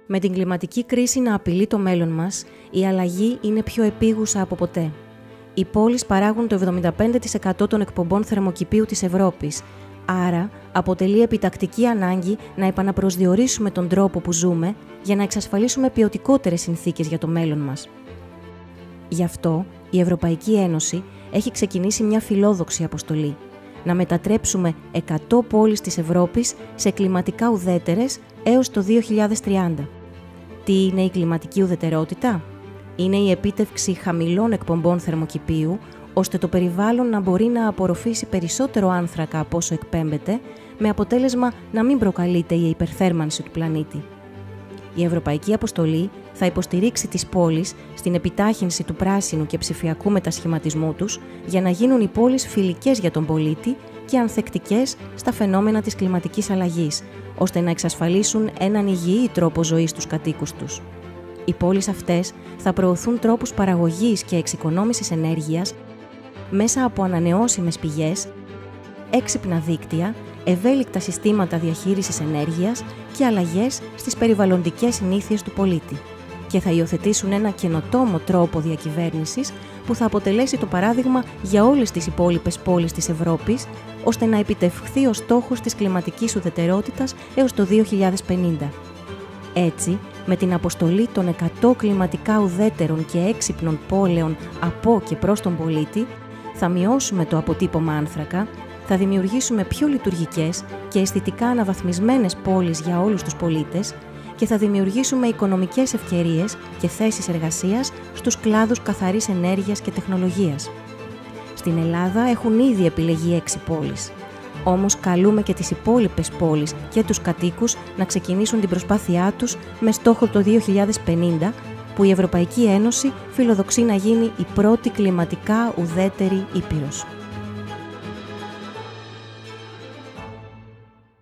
Με την κλιματική κρίση να απειλεί το μέλλον μας, η αλλαγή είναι πιο επίγουσα από ποτέ. Οι πόλεις παράγουν το 75% των εκπομπών θερμοκηπίου της Ευρώπης, άρα αποτελεί επιτακτική ανάγκη να επαναπροσδιορίσουμε τον τρόπο που ζούμε για να εξασφαλίσουμε ποιοτικότερες συνθήκες για το μέλλον μας. Γι' αυτό, η Ευρωπαϊκή Ένωση έχει ξεκινήσει μια φιλόδοξη αποστολή: να μετατρέψουμε 100 πόλεις της Ευρώπης σε κλιματικά ουδέτερες έως το 2030. Τι είναι η κλιματική ουδετερότητα? Είναι η επίτευξη χαμηλών εκπομπών θερμοκηπίου, ώστε το περιβάλλον να μπορεί να απορροφήσει περισσότερο άνθρακα από όσο εκπέμπεται, με αποτέλεσμα να μην προκαλείται η υπερθέρμανση του πλανήτη. Η Ευρωπαϊκή Αποστολή θα υποστηρίξει τις πόλεις στην επιτάχυνση του πράσινου και ψηφιακού μετασχηματισμού τους, για να γίνουν οι πόλεις φιλικές για τον πολίτη και ανθεκτικές στα φαινόμενα της κλιματικής αλλαγής, ώστε να εξασφαλίσουν έναν υγιή τρόπο ζωής στους κατοίκους τους. Οι πόλεις αυτές θα προωθούν τρόπους παραγωγής και εξοικονόμησης ενέργειας μέσα από ανανεώσιμες πηγές, έξυπνα δίκτυα, ευέλικτα συστήματα διαχείρισης ενέργειας και αλλαγές στις περιβαλλοντικές συνήθειες του πολίτη, και θα υιοθετήσουν ένα καινοτόμο τρόπο διακυβέρνησης που θα αποτελέσει το παράδειγμα για όλες τις υπόλοιπες πόλεις της Ευρώπης, ώστε να επιτευχθεί ο στόχος της κλιματικής ουδετερότητας έως το 2050. Έτσι, με την αποστολή των 100 κλιματικά ουδέτερων και έξυπνων πόλεων από και προς τον πολίτη, θα μειώσουμε το αποτύπωμα άνθρακα, θα δημιουργήσουμε πιο λειτουργικές και αισθητικά αναβαθμισμένες πόλεις για όλους τους πολίτες και θα δημιουργήσουμε οικονομικές ευκαιρίες και θέσεις εργασίας στους κλάδους καθαρής ενέργειας και τεχνολογίας. Στην Ελλάδα έχουν ήδη επιλεγεί 6 πόλεις. Όμως καλούμε και τις υπόλοιπες πόλεις και τους κατοίκους να ξεκινήσουν την προσπάθειά τους με στόχο το 2050, που η Ευρωπαϊκή Ένωση φιλοδοξεί να γίνει η πρώτη κλιματικά ουδέτερη ήπειρος.